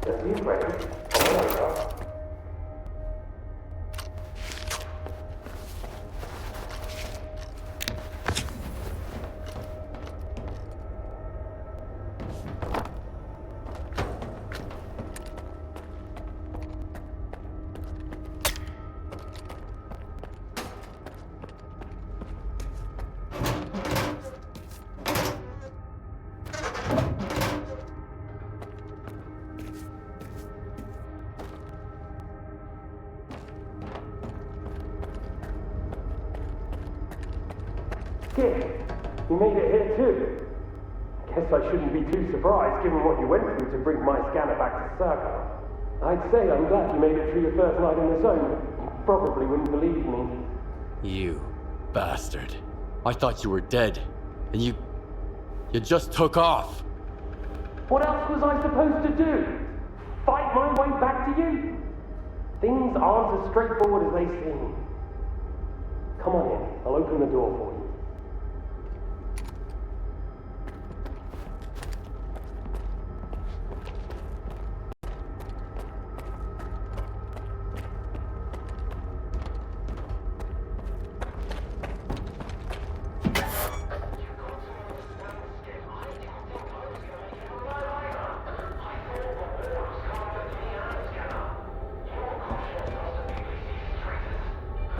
Are you ready? Oh, you made it here too. Guess I shouldn't be too surprised given what you went through to bring my scanner back to circle. I'd say I'm glad you made it through your first night in the zone. You probably wouldn't believe me. You bastard. I thought you were dead. And you just took off. What else was I supposed to do? Fight my way back to you? Things aren't as straightforward as they seem. Come on in. I'll open the door for you.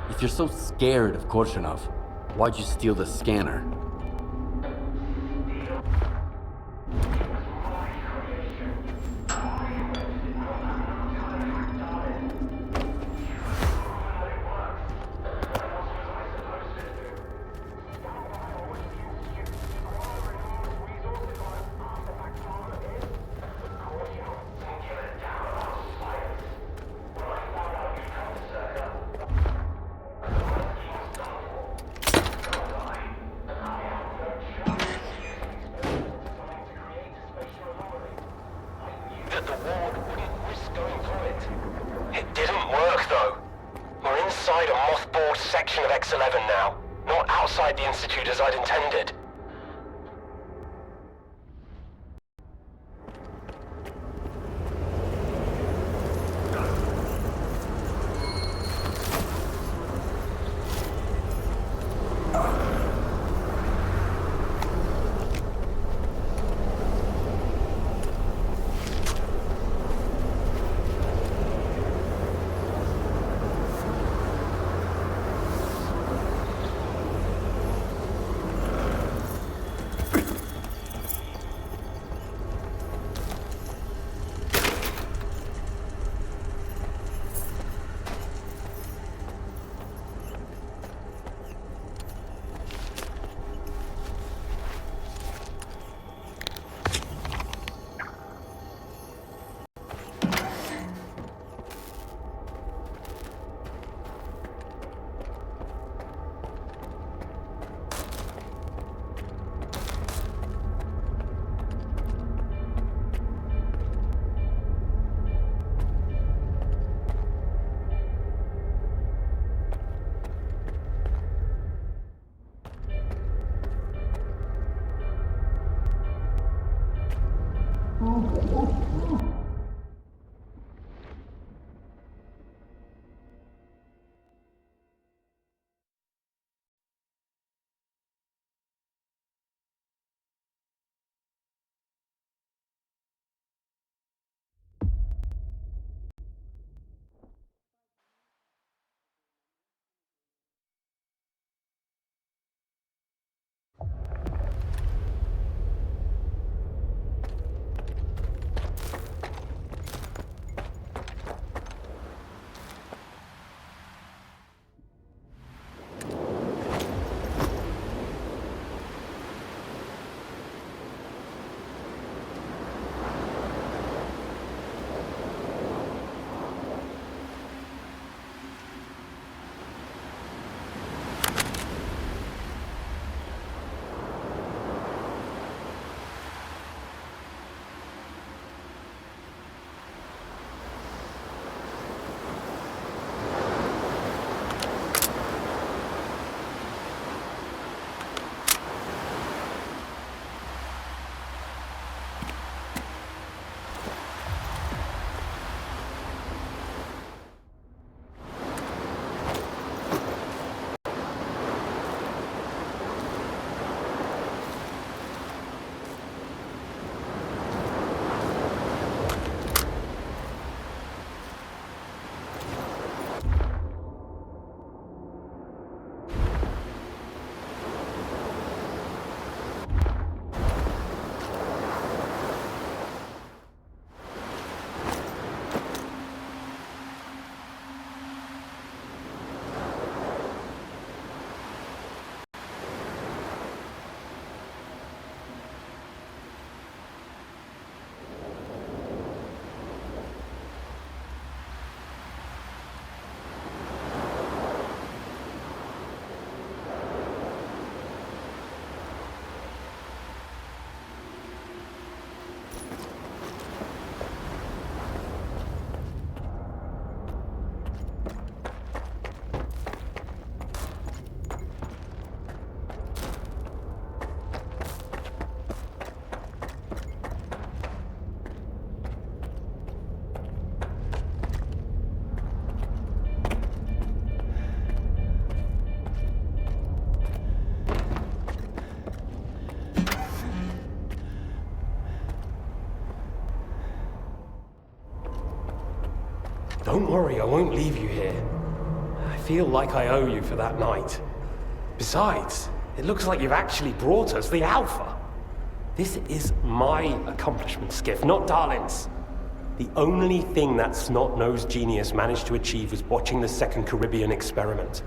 If you're so scared of Korshunov, why'd you steal the scanner? Don't worry, I won't leave you here. I feel like I owe you for that night. Besides, it looks like you've actually brought us the Alpha. This is my accomplishment, Skiff, not Darlin's. The only thing that snot-nosed genius managed to achieve was watching the Second Caribbean experiment.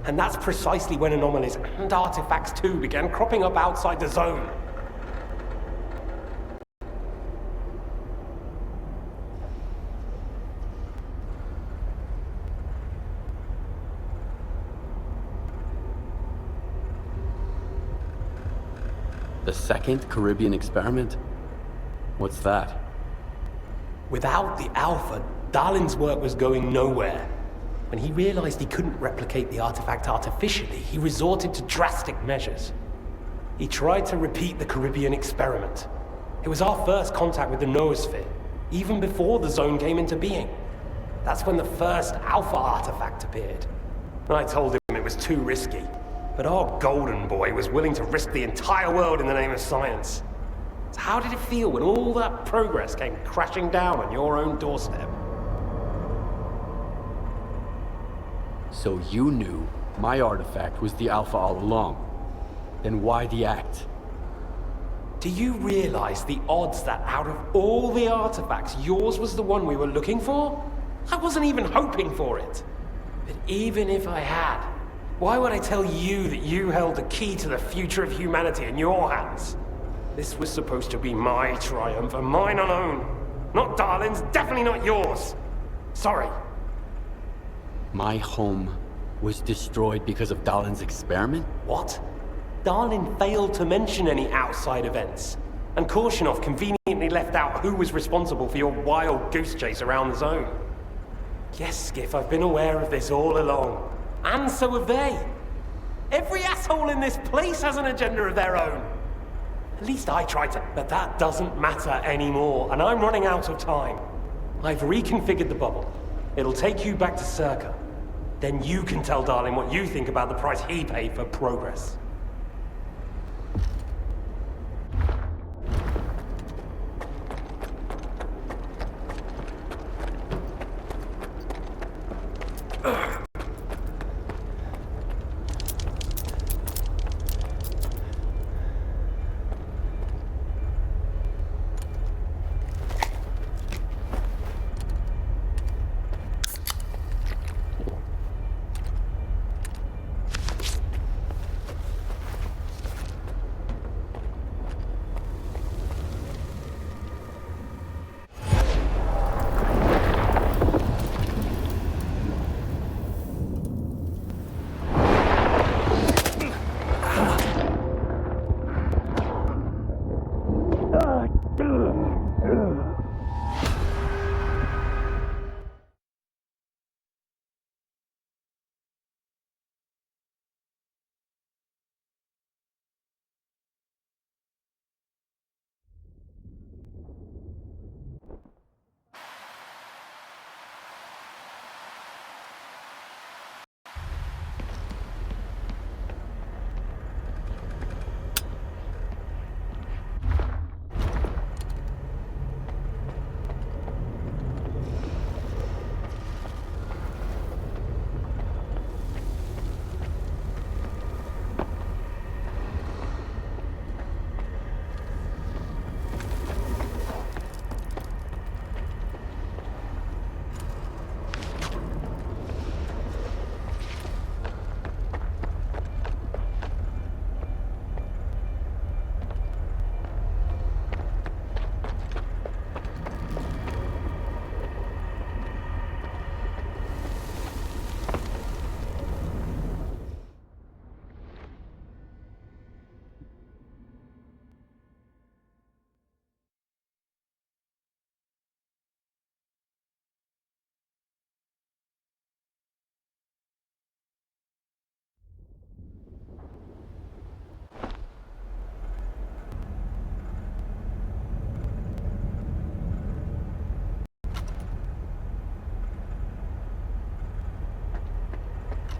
And that's precisely when anomalies and artifacts too began cropping up outside the zone. The Second Caribbean experiment? What's that? Without the Alpha, Darlin's work was going nowhere. When he realized he couldn't replicate the artifact artificially, he resorted to drastic measures. He tried to repeat the Caribbean experiment. It was our first contact with the noosphere, even before the zone came into being. That's when the first Alpha artifact appeared. I told him it was too risky, but our golden boy was willing to risk the entire world in the name of science. So how did it feel when all that progress came crashing down on your own doorstep? So you knew my artifact was the Alpha all along. Then why the act? Do you realize the odds that out of all the artifacts, yours was the one we were looking for? I wasn't even hoping for it. But even if I had, why would I tell you that you held the key to the future of humanity in your hands? This was supposed to be my triumph, and mine alone. Not Darlin's, definitely not yours. Sorry. My home was destroyed because of Darlin's experiment? What? Darlin failed to mention any outside events, and Korshinov conveniently left out who was responsible for your wild goose chase around the zone. Yes, Skiff, I've been aware of this all along. And so have they. Every asshole in this place has an agenda of their own. At least I tried to, but that doesn't matter anymore, and I'm running out of time. I've reconfigured the bubble. It'll take you back to Circa. Then you can tell Darlin what you think about the price he paid for progress.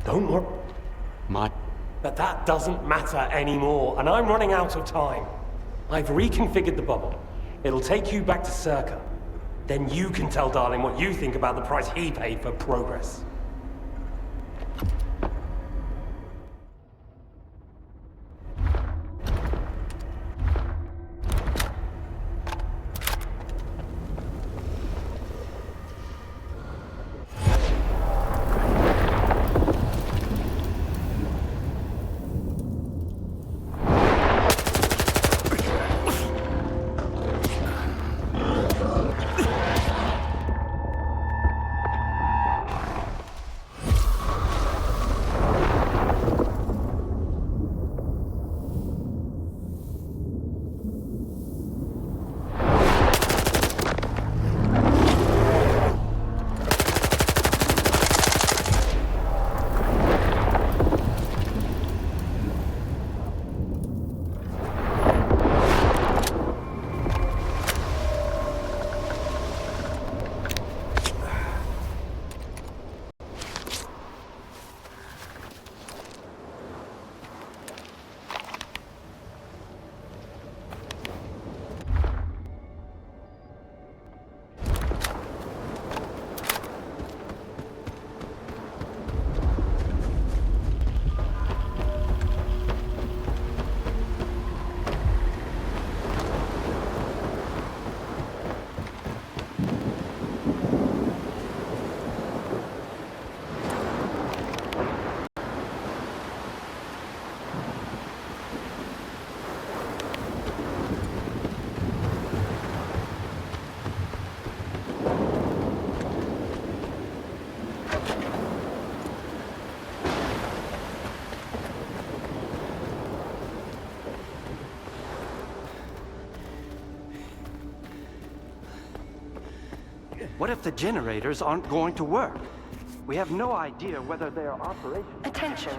Don't worry. But that doesn't matter anymore, and I'm running out of time. I've reconfigured the bubble. It'll take you back to Circa. Then you can tell Darling what you think about the price he paid for progress. What if the generators aren't going to work? We have no idea whether they are operational. Attention.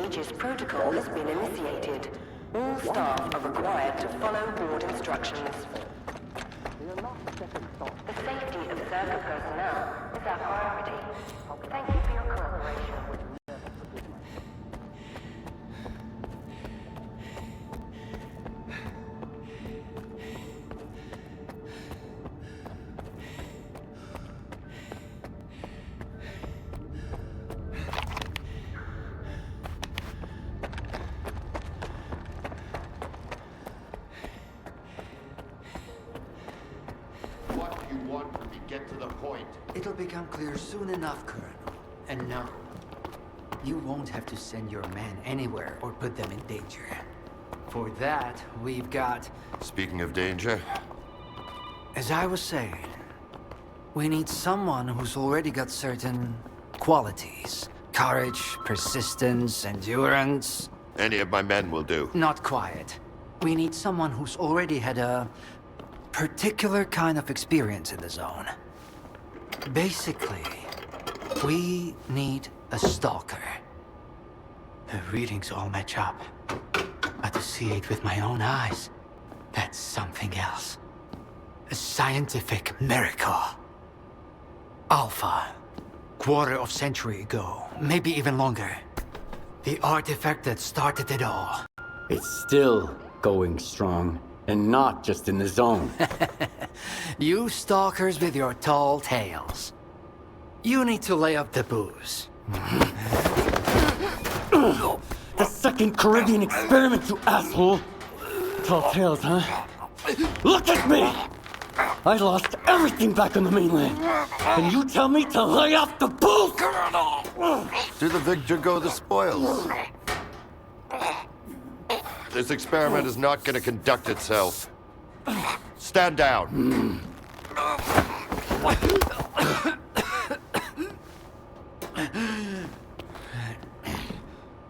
Aegis protocol has been initiated. All staff are required to follow board instructions. The safety of Zerga personnel is our priority. Thank you for your cooperation. It'll become clear soon enough, Colonel. And no, you won't have to send your men anywhere or put them in danger. For that, we've got... Speaking of danger, As I was saying, we need someone who's already got certain qualities. Courage, persistence, endurance. any of my men will do. Not quiet. We need someone who's already had a particular kind of experience in the zone. Basically, we need a stalker. The readings all match up. But to see it with my own eyes, that's something else. A scientific miracle. Alpha. Quarter of century ago, maybe even longer. The artifact that started it all. It's still going strong, and not just in the zone. You stalkers with your tall tales. You need to lay up the booze. The second Caribbean experiment, you asshole! Tall tales, huh? Look at me! I lost everything back on the mainland. And you tell me to lay off the booze? To the victor go the spoils. This experiment is not going to conduct itself. Stand down.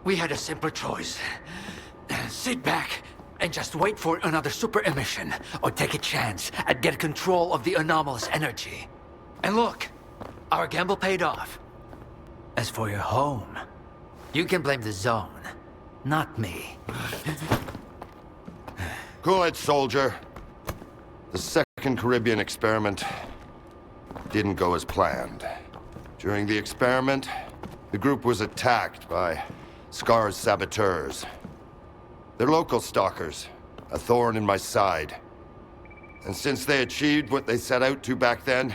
We had a simple choice. Sit back and just wait for another super emission, or take a chance at get control of the anomalous energy. And look, our gamble paid off. As for your home, you can blame the zone, not me. Cool it, soldier. The second Caribbean experiment didn't go as planned. During the experiment, the group was attacked by Scar's saboteurs. They're local stalkers, a thorn in my side. And since they achieved what they set out to back then,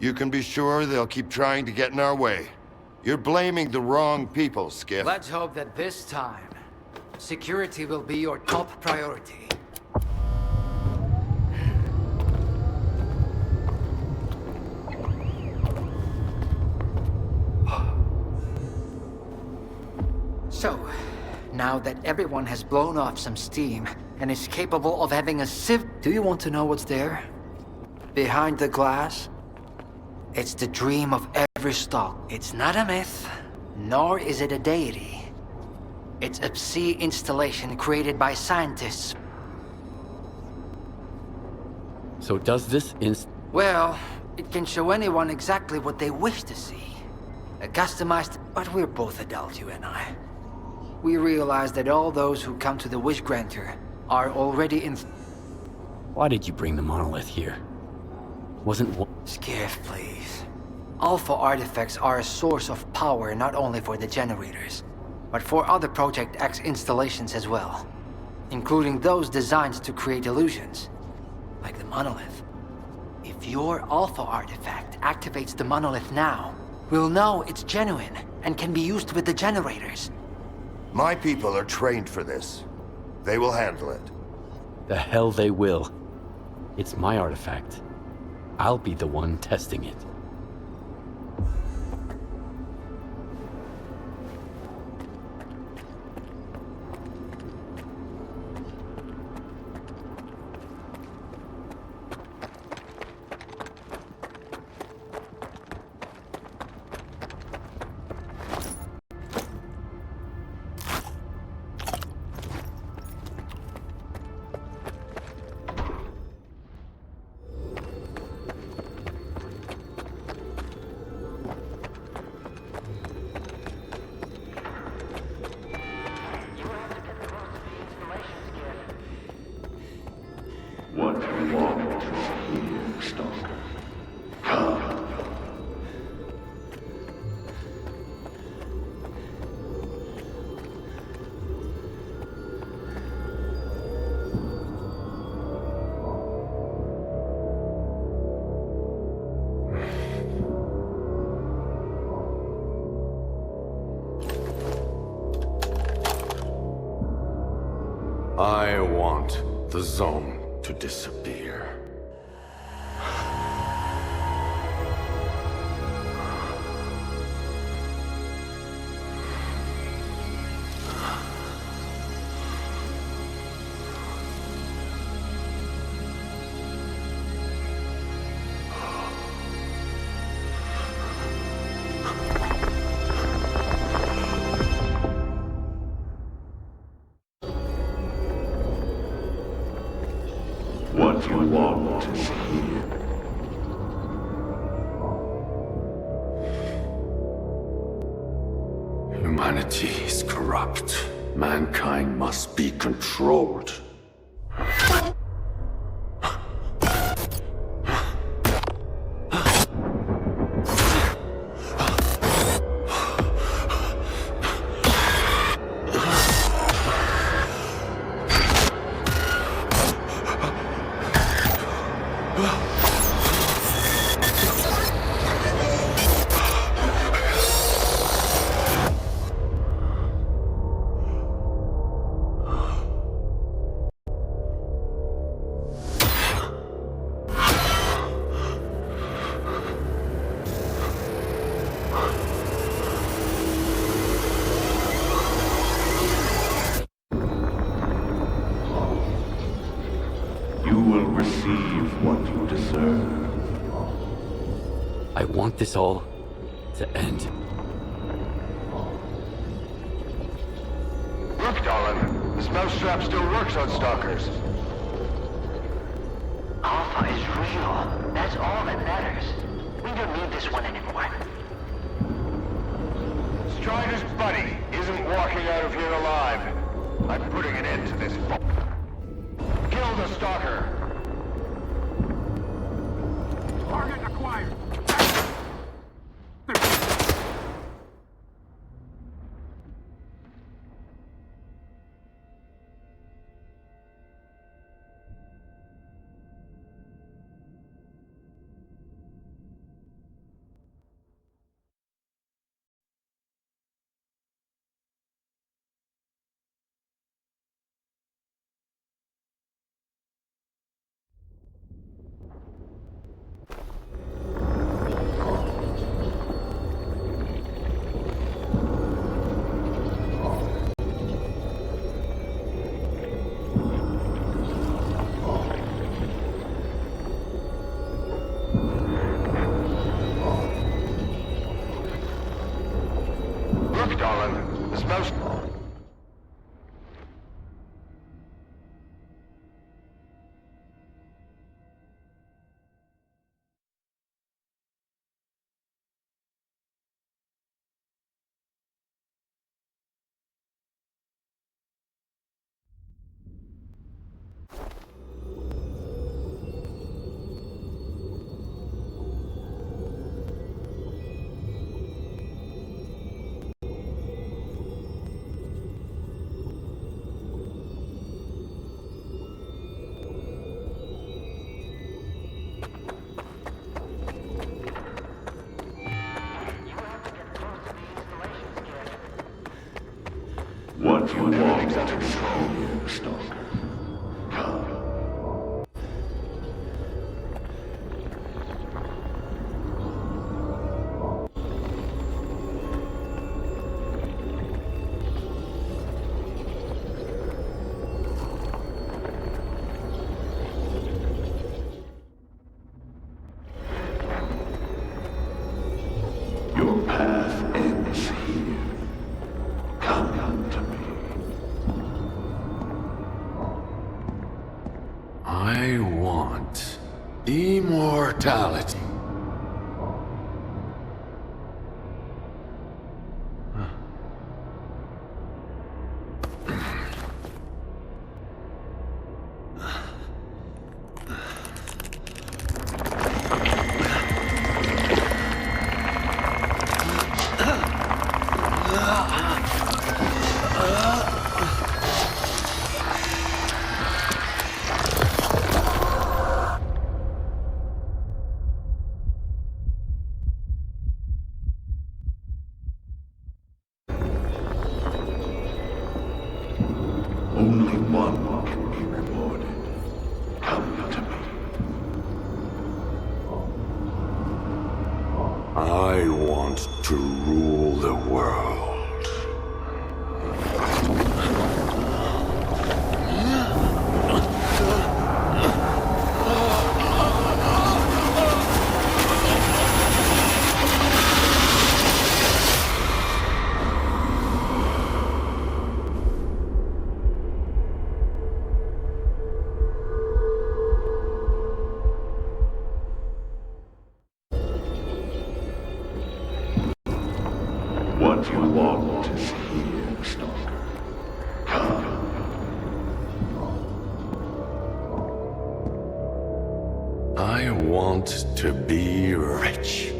you can be sure they'll keep trying to get in our way. You're blaming the wrong people, Skiff. Let's hope that this time, security will be your top priority. So, now that everyone has blown off some steam and is capable of having a do you want to know what's there? Behind the glass? It's the dream of every stalk. It's not a myth, nor is it a deity. It's a psi installation created by scientists. So does this Well, it can show anyone exactly what they wish to see. A customized, but we're both adults, you and I. We realize that all those who come to the Wish Granter are already in... Why did you bring the monolith here? Wasn't one... Skiff, please. Alpha artifacts are a source of power not only for the generators, but for other Project X installations as well. Including those designed to create illusions, like the monolith. If your Alpha artifact activates the monolith now, we'll know it's genuine and can be used with the generators. My people are trained for this. They will handle it. The hell they will. It's my artifact. I'll be the one testing it. What you want here, Stalker? Come. I want the Zone to disappear. What you want is here. Humanity is corrupt. Mankind must be controlled. You will receive what you deserve. I want this all to end. Look, darling. This mousetrap still works on stalkers. Alpha is real. That's all that matters. We don't need this one anymore. Strider's buddy isn't walking out of here alive. I'm putting an end to this. Kill the stalker. Target acquired. darling. This most... What you want to control, Stalker. Come. Your path ends here. Come to me. I want immortality. Only one can be rewarded. Come to me. I want to rule the world. What you want is here, Stalker. Come. I want to be rich.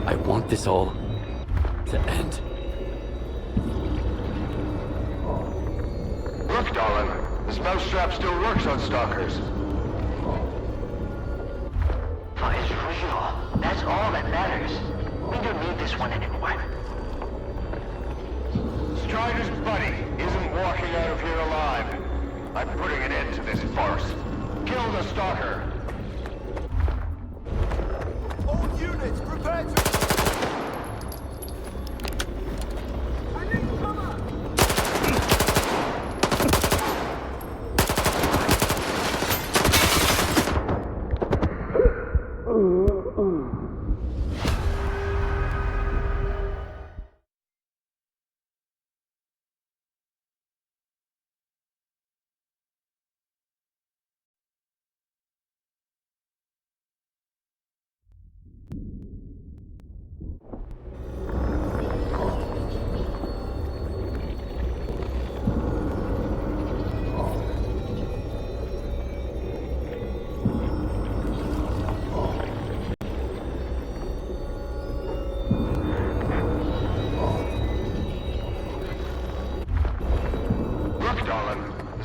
I want this all to end. Look, darling. This mousetrap still works on stalkers. But it's real. That's all that matters. We don't need this one anymore. Strider's buddy isn't walking out of here alive. I'm putting an end to this farce. Kill the stalker. All units, prepare to... I need cover!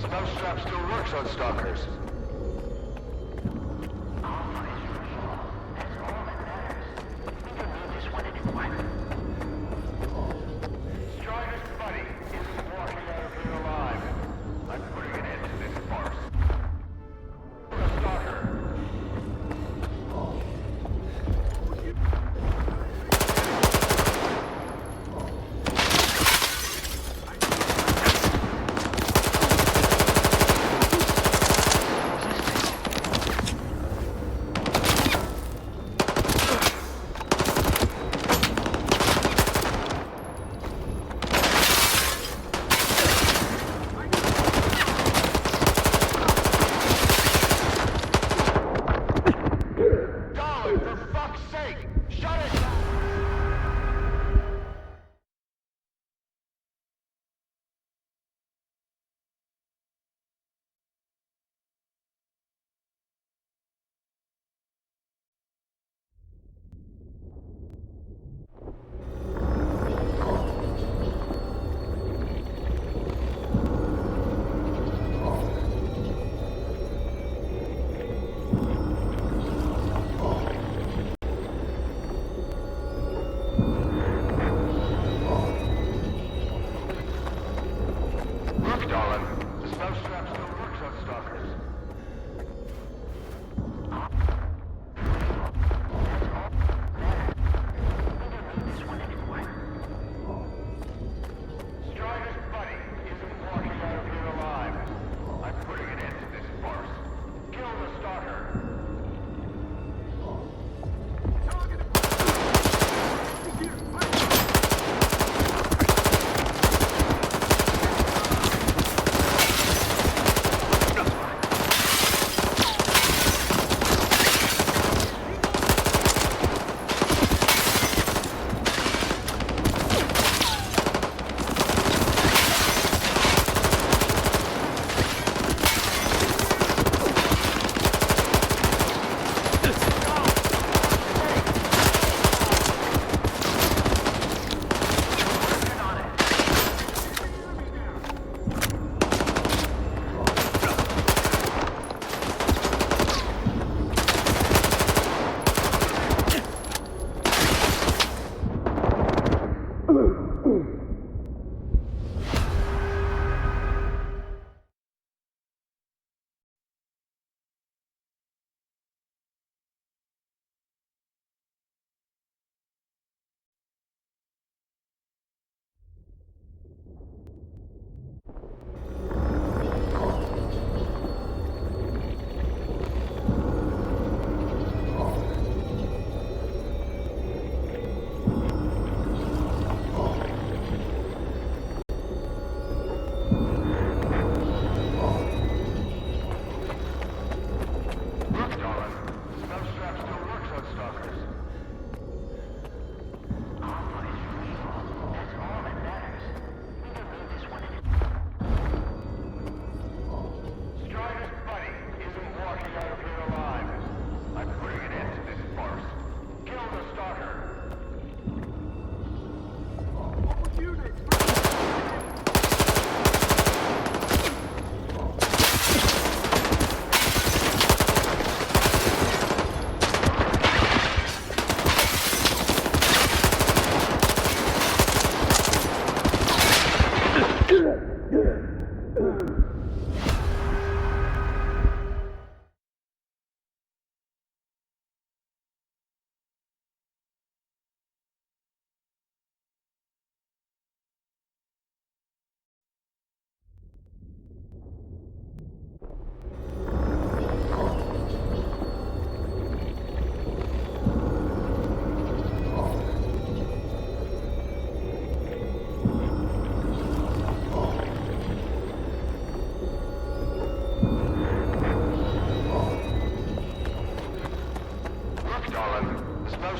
The mouse trap still works on stalkers. Strider's buddy isn't walking out of here alive. I'm putting an end to this farce. The stalker.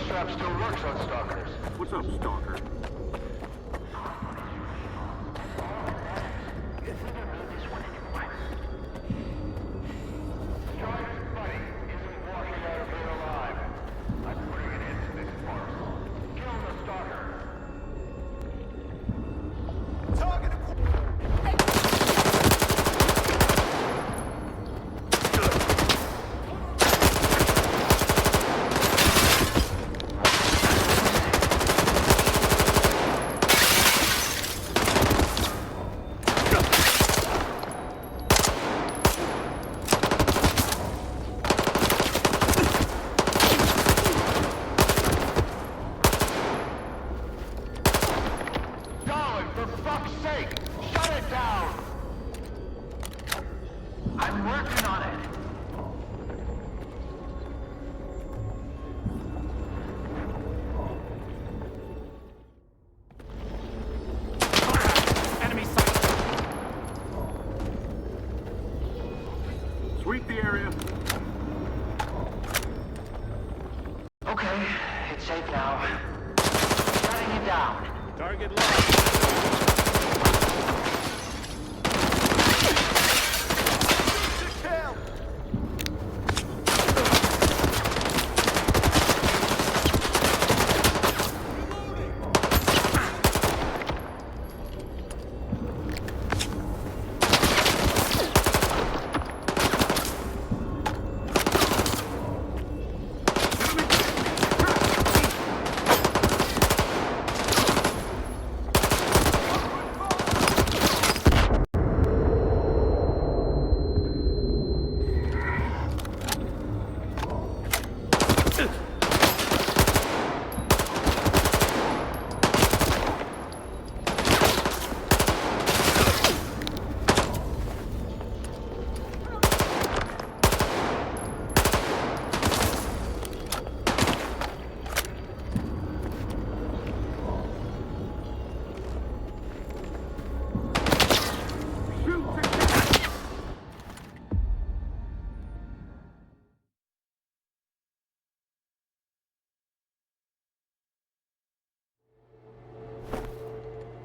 trap still works on stalkers. What's up, Stalker? Strider's buddy isn't walking out of here alive. I'm putting an end to this farce. Kill the stalker. Target fuck's sake! Shut it down! I'm working on it. Enemy sight! Sweep the area. Okay, it's safe now. Shutting it down. Target locked.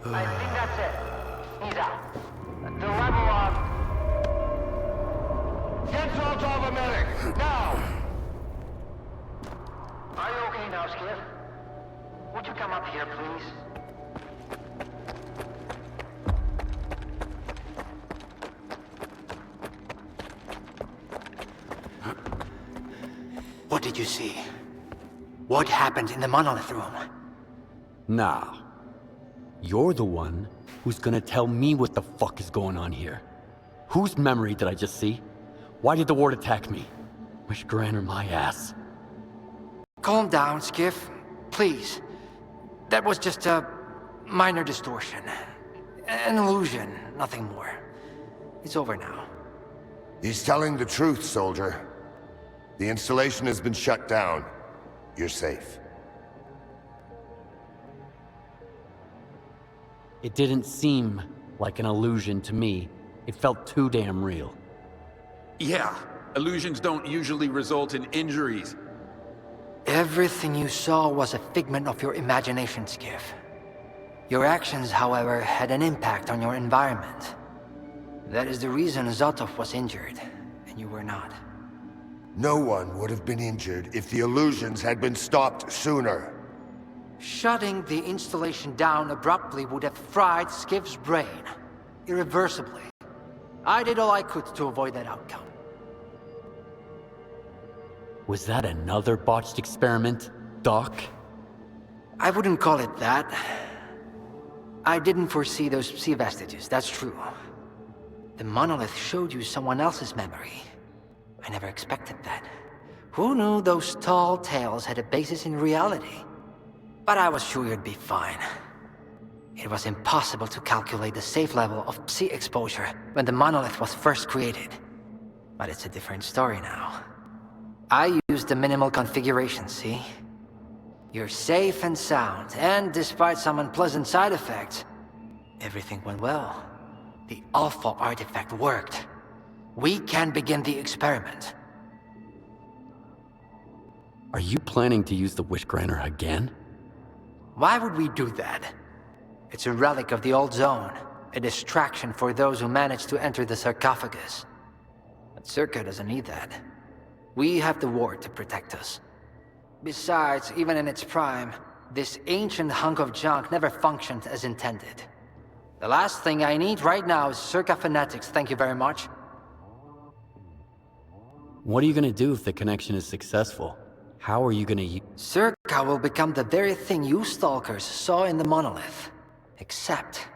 I think that's it. He's out. The level of... Get salt off a medic! Now! Are you okay now, Skip? Would you come up here, please? What did you see? What happened in the monolith room? Nah. You're the one who's gonna tell me what the fuck is going on here. Whose memory did I just see? Why did the ward attack me? Wish Gran or my ass. Calm down, Skiff. Please. That was just a minor distortion. An illusion, nothing more. It's over now. He's telling the truth, soldier. The installation has been shut down. You're safe. It didn't seem like an illusion to me. It felt too damn real. Yeah, illusions don't usually result in injuries. Everything you saw was a figment of your imagination, Skiff. Your actions, however, had an impact on your environment. That is the reason Zotov was injured, and you were not. No one would have been injured if the illusions had been stopped sooner. Shutting the installation down abruptly would have fried Skiff's brain. Irreversibly. I did all I could to avoid that outcome. Was that another botched experiment, Doc? I wouldn't call it that. I didn't foresee those psi vestiges, that's true. The monolith showed you someone else's memory. I never expected that. Who knew those tall tales had a basis in reality? But I was sure you'd be fine. It was impossible to calculate the safe level of psi exposure when the monolith was first created. But it's a different story now. I used the minimal configuration, see? You're safe and sound, and despite some unpleasant side effects, everything went well. The Alpha artifact worked. We can begin the experiment. Are you planning to use the Wish Granter again? Why would we do that? It's a relic of the old zone, a distraction for those who manage to enter the sarcophagus. But Circa doesn't need that. We have the ward to protect us. Besides, even in its prime, this ancient hunk of junk never functioned as intended. The last thing I need right now is Circa fanatics, thank you very much. What are you gonna do if the connection is successful? How are you gonna Circa will become the very thing you Stalkers saw in the monolith. Except,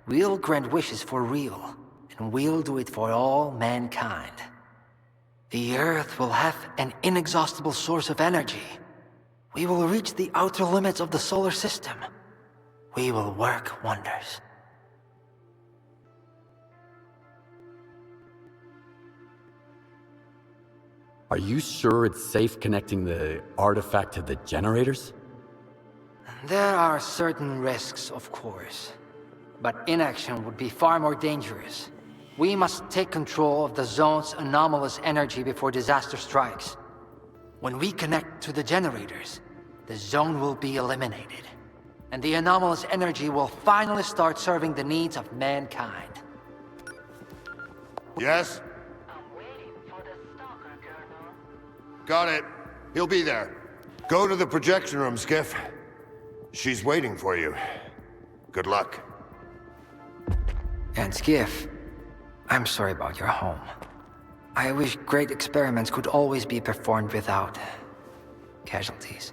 we'll grant wishes for real, and we'll do it for all mankind. The Earth will have an inexhaustible source of energy. We will reach the outer limits of the solar system. We will work wonders. Are you sure it's safe connecting the artifact to the generators? There are certain risks, of course. But inaction would be far more dangerous. We must take control of the zone's anomalous energy before disaster strikes. When we connect to the generators, the zone will be eliminated. And the anomalous energy will finally start serving the needs of mankind. Yes? I'm waiting for the Stalker, Colonel. Got it. He'll be there. Go to the projection room, Skiff. She's waiting for you. Good luck. And Skiff, I'm sorry about your home. I wish great experiments could always be performed without casualties.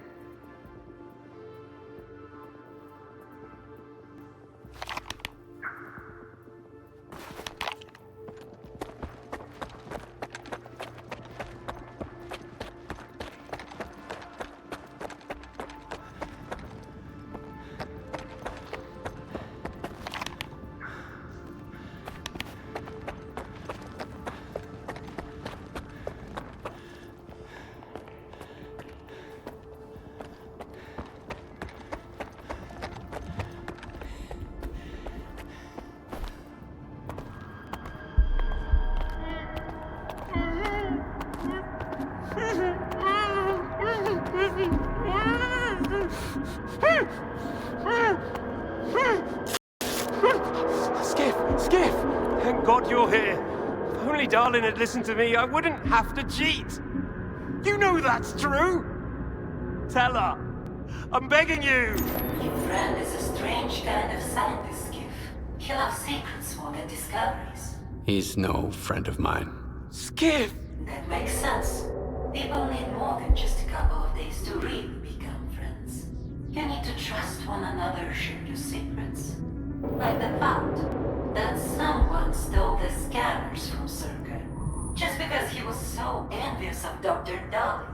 Skiff! Thank God you're here. If only Darlin had listened to me, I wouldn't have to cheat. You know that's true. Tell her. I'm begging you. Your friend is a strange kind of scientist, Skiff. He loves secrets more than discoveries. He's no friend of mine. Skiff! That makes sense. People need more than just a couple of days to really become friends. You need to trust one another, share your secrets. Like the fact that someone stole the scanners from Circa just because he was so envious of Dr. Dolly.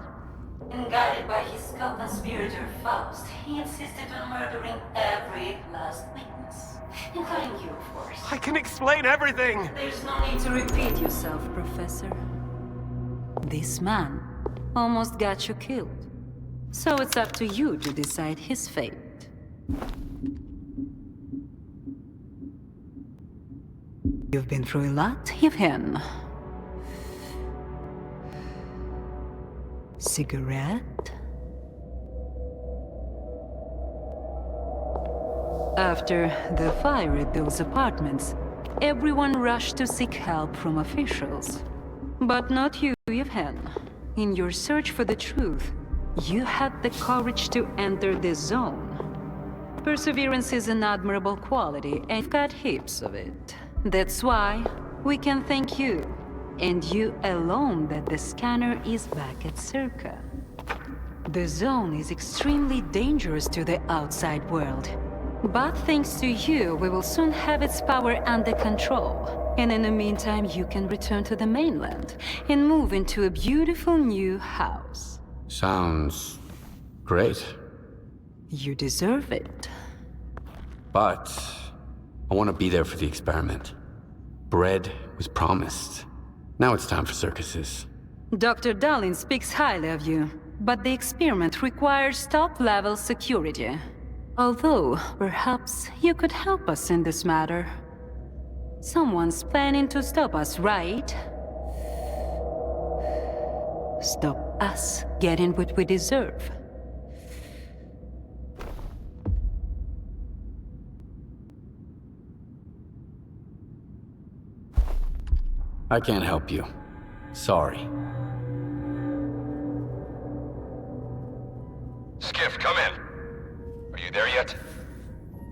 And guided by his co-conspirator Faust, he insisted on murdering every last witness, including you, of course. I can explain everything. There's no need to repeat yourself, Professor. This man almost got you killed. So it's up to you to decide his fate. You've been through a lot, Yevhen. Cigarette? After the fire at those apartments, everyone rushed to seek help from officials. But not you, Yevhen. In your search for the truth, you had the courage to enter the zone. Perseverance is an admirable quality, and you've got heaps of it. That's why we can thank you, and you alone, that the scanner is back at Circa. The zone is extremely dangerous to the outside world. But thanks to you, we will soon have its power under control. And in the meantime, you can return to the mainland and move into a beautiful new house. Sounds great. You deserve it. But I want to be there for the experiment. Bread was promised. Now it's time for circuses. Dr. Darlin speaks highly of you, but the experiment requires top-level security. Although, perhaps you could help us in this matter. Someone's planning to stop us, right? Stop us getting what we deserve. I can't help you. Sorry. Skiff, come in. Are you there yet?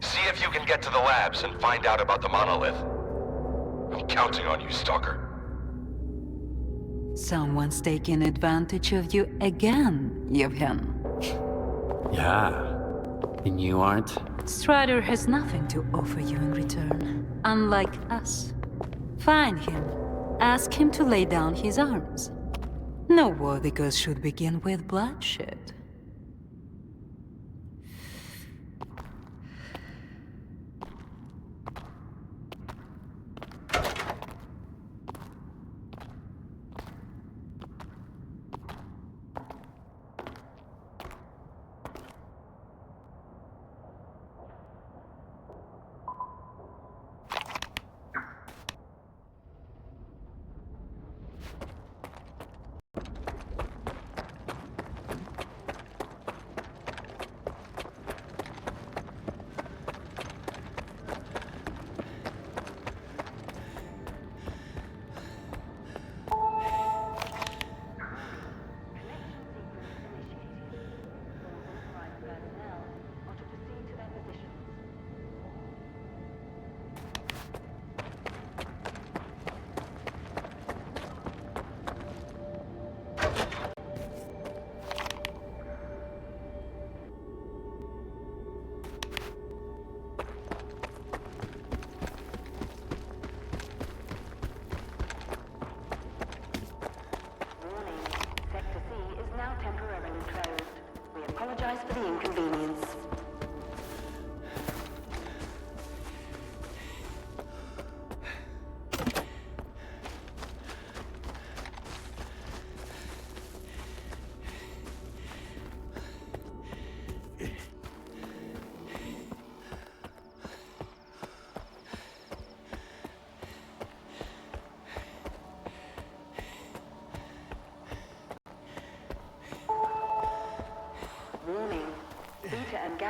See if you can get to the labs and find out about the monolith. I'm counting on you, Stalker. Someone's taking advantage of you again, Yevhen. Yeah. And you aren't? Strider has nothing to offer you in return, unlike us. Find him. Ask him to lay down his arms. No worthy cause should begin with bloodshed.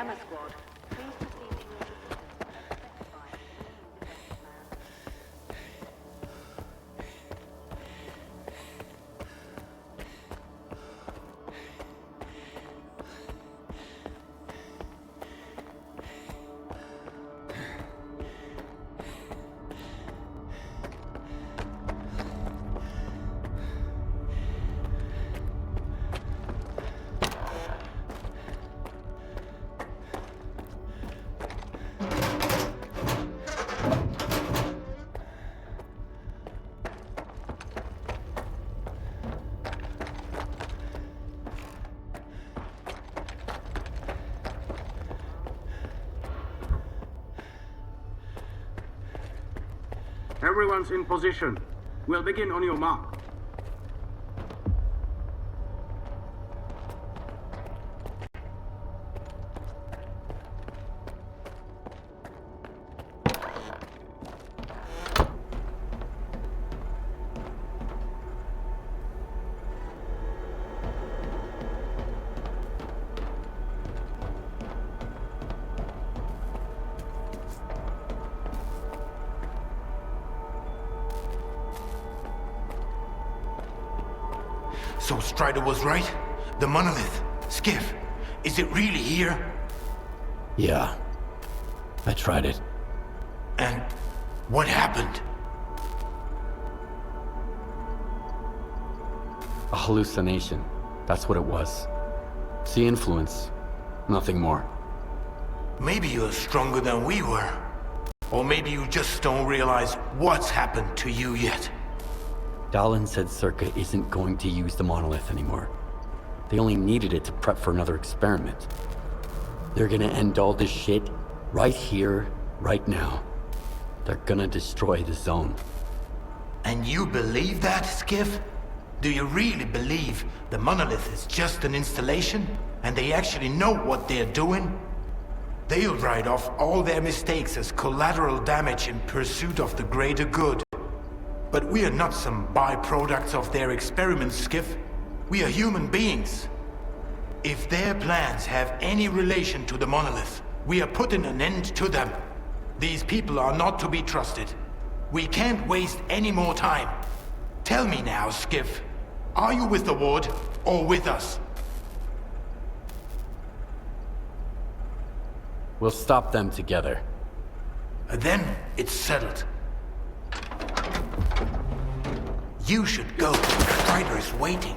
Gamma Squad, please proceed to your positions. Everyone's in position. We'll begin on your mark. So Strider was right? The monolith, Skiff, is it really here? Yeah. I tried it. And what happened? A hallucination. That's what it was. It's the influence. Nothing more. Maybe you're stronger than we were. Or maybe you just don't realize what's happened to you yet. Dallin said Circa isn't going to use the monolith anymore. They only needed it to prep for another experiment. They're gonna end all this shit right here, right now. They're gonna destroy the zone. And you believe that, Skiff? Do you really believe the monolith is just an installation? And they actually know what they're doing? They'll write off all their mistakes as collateral damage in pursuit of the greater good. But we are not some byproducts of their experiments, Skiff. We are human beings. If their plans have any relation to the monolith, we are putting an end to them. These people are not to be trusted. We can't waste any more time. Tell me now, Skiff. Are you with the Ward or with us? We'll stop them together. Then it's settled. You should go. Strider is waiting.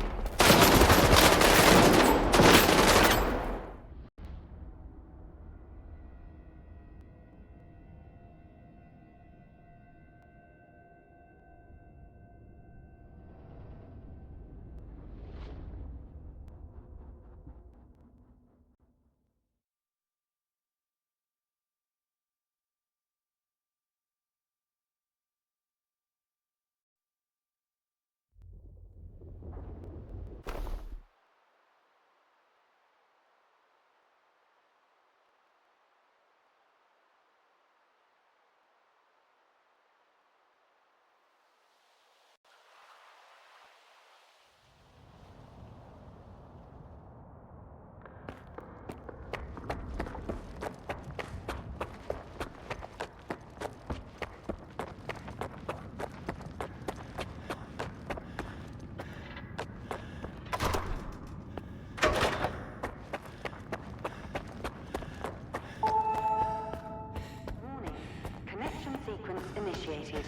Initiated.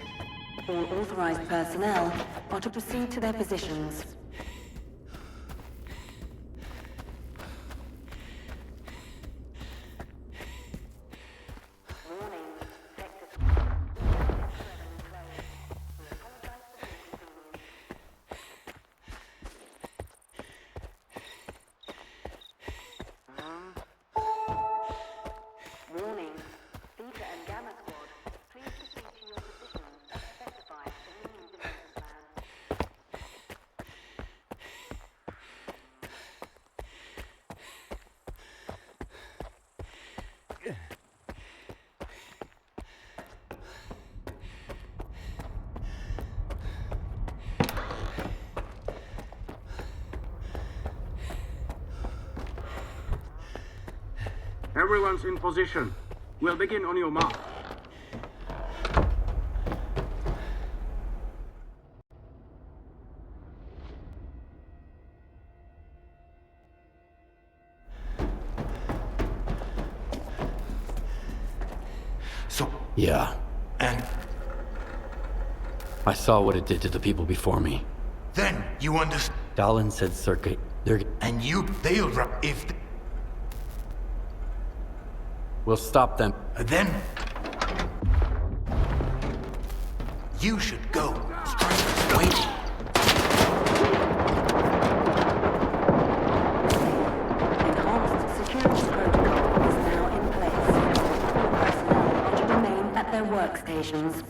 All authorized personnel are to proceed to their positions. Everyone's in position. We'll begin on your mark. So... Yeah. And... I saw what it did to the people before me. Then you understand... Stalin said circuit. And they'll drop if... We'll stop them. Then... You should go straight away. Enhanced security protocol is now in place. Personnel are to remain at their workstations.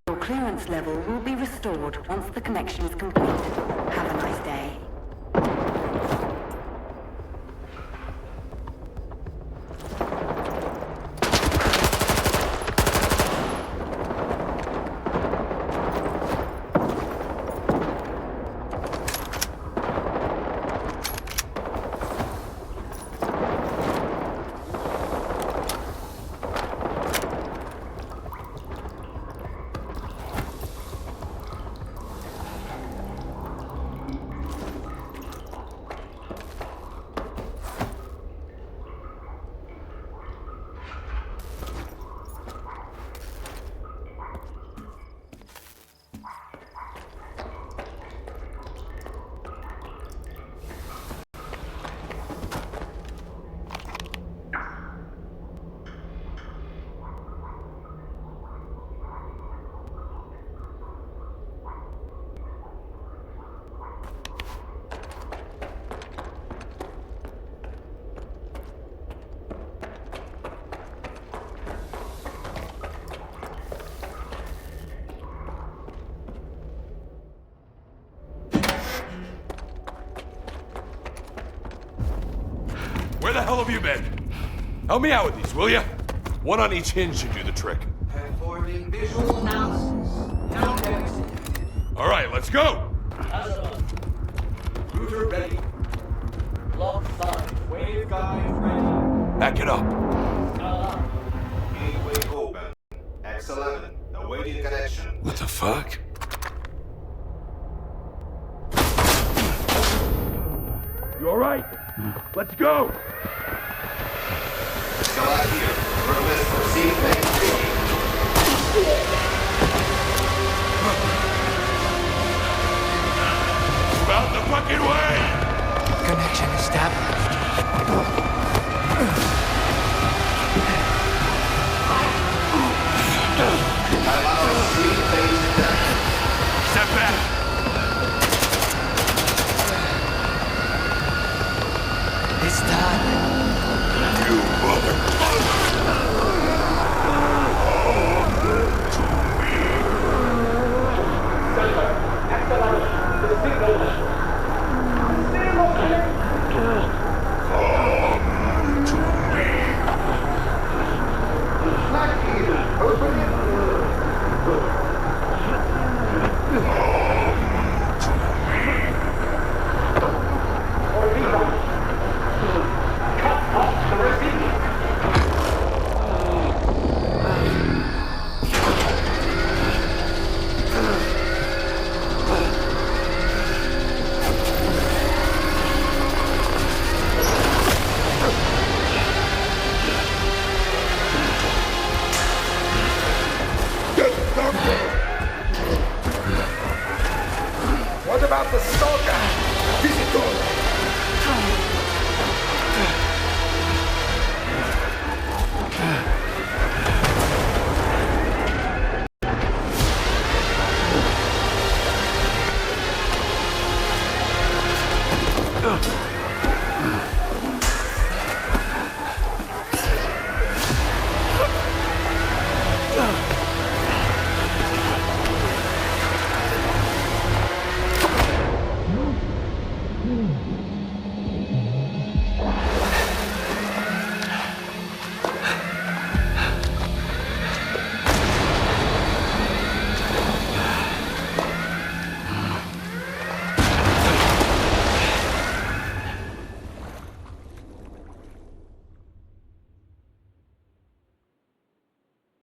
Your clearance level will be restored once the connection is complete. Have a nice day. Where the hell have you been? Help me out with these, will ya? One on each hinge should do the trick. Performing visual analysis. Count exit. All right, let's go! Router ready. Block 5. Waveguide ready. Back it up. Gateway open. X11. Awaiting connection. What the fuck? You all right? Let's go!